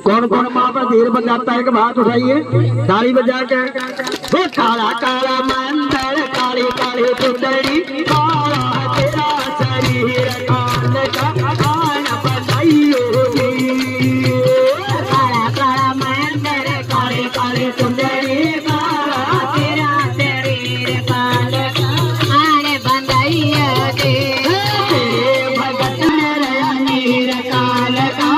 कौन कौन वहां पर धीर बजाता है कि हाथ उठाइए ताली बजा के। वो काला काला मंदिर काली काली चुंदड़ी काला तेरा शरीर काल का कान बनाइयो काला काला मंदिर काली काली चुंदड़ी काला तेरा शरीर काल का कान बनाइयो भगत मेरा नीर काल का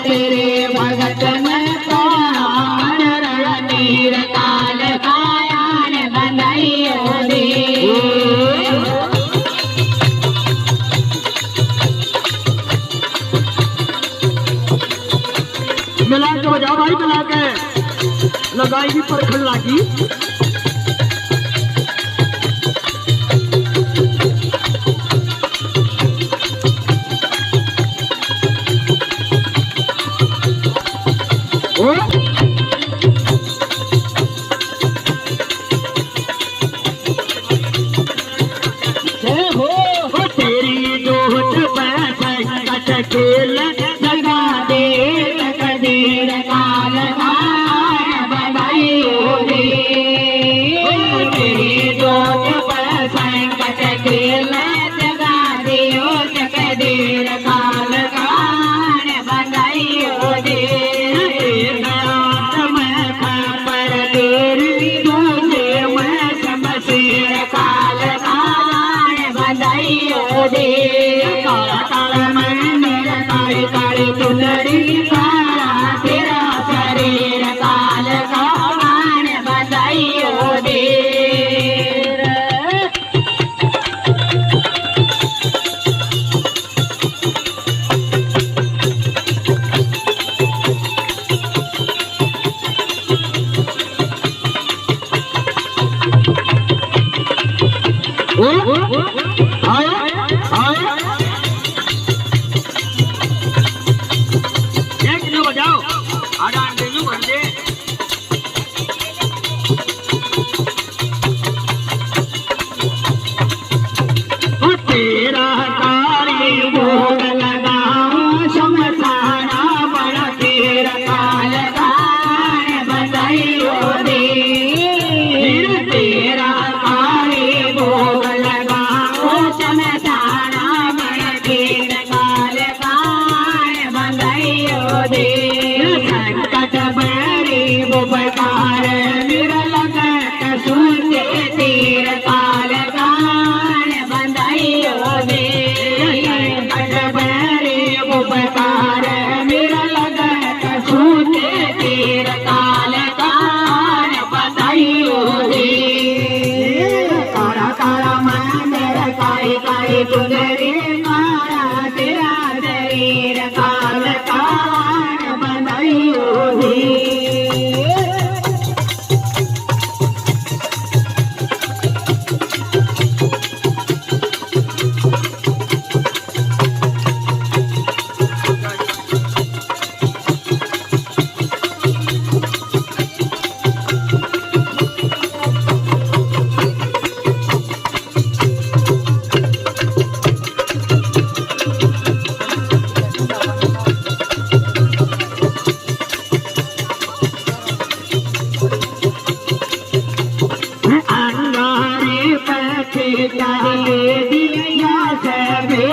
तेरे भगत में प्राण रणनीर काल कायान बनाइयो दे। मिला के बजाओ भाई मिला के लगाई भी परखड़ लागी। खेल लगा दे तकदीर काल कान बनाइयो दे तेरी जोत पर संकट खेल लगा दियो तकदीर काल कान बनाइयो दे पर तेरी दूसरे में शमशीर काल कान बनाइयो दे काला काला काली चुंदड़ी काला तेरा शरीर काल कान बनाइयो दे। तेरा काली भोग लगाओ शमशाना बड़ा तेरा काल कान बनाइयो दे तेरा काली भोग लगाओ शमशाना बड़ा तेरा काल कान बनाइयो दे संकट बड़ी बुबकार मेरा लगत सुनते तेरा काल कान बनाइयो दे बड़ी बुबकार मेरा लगत सुनते तेरा काल कान बनाइयो दे काला काला मंदिर काली काली चुंदड़ी काला तेरा शरीर काल कान बनाइयो दे। दिया सभी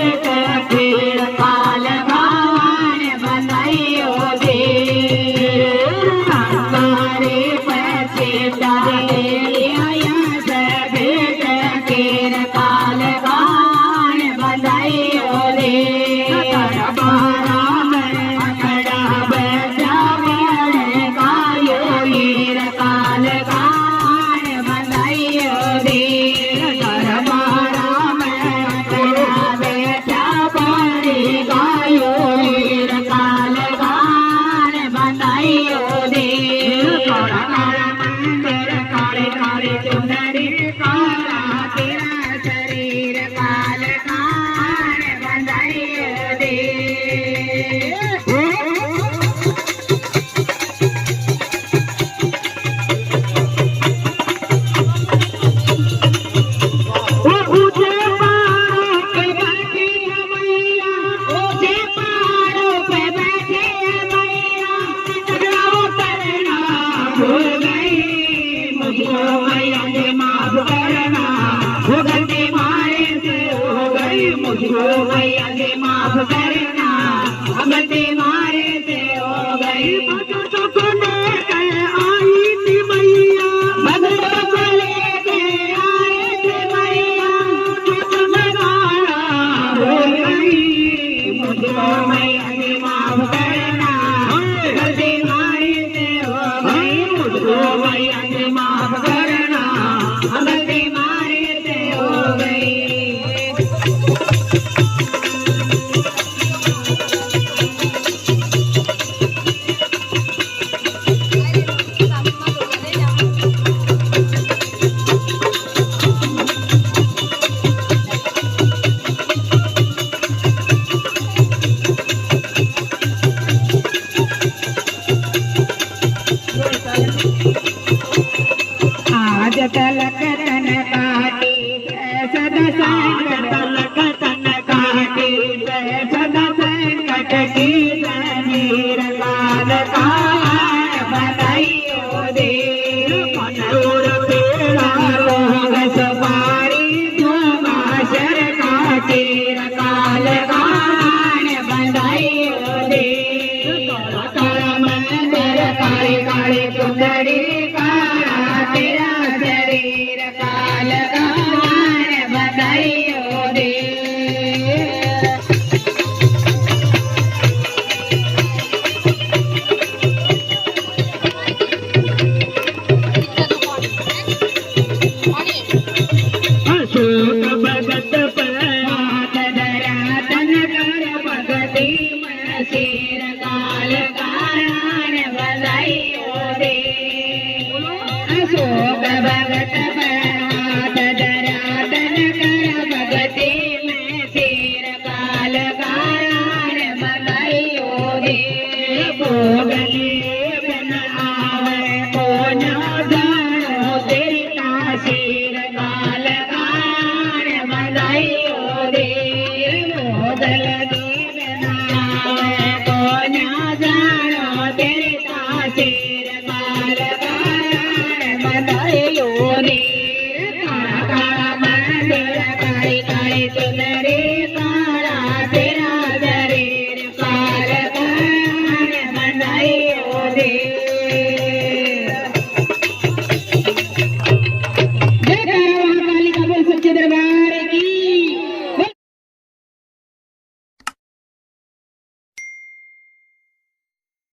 फिर काल कान बनाइयो दे हमारे पैसे डाले दिया सभी फिर काल कान बनाइयो दे बारा में खड़ा बैठा बड़े गायो हीर काल कान बनाइयो दे माफ करना वो गलती मारे से हो गई मुझको मैया जी माफ करना गलती मारे से हो गई भक्तों को लेकर आई थी मैया भक्तों को लेकर आई थी मैया लगाना हो गई मुझको मैया जी माफ करना गलती मारे से हो गई मुझको मैया जी माफ करना गलती मारे से हो गई आज तलक तन काटी सदा संकट तलक तन काटी सदा संकट की नीर काल काल बताइयो दे मनोर तेरा लोग सवारी तू माशर का तीर काल काल बताइयो दे काला मंदिर काली काली कुंडली तेरा शरीर काल काल बताइयो दे अशोक भगत पर हाथ धरा तन कर भगती मन सिर काल काल बताइयो दे अशोक भगत पर हाथ धरा तन कर भगती में सिर काल काल बताइयो दे भोगले बन आवे को न जानो तेरी काशी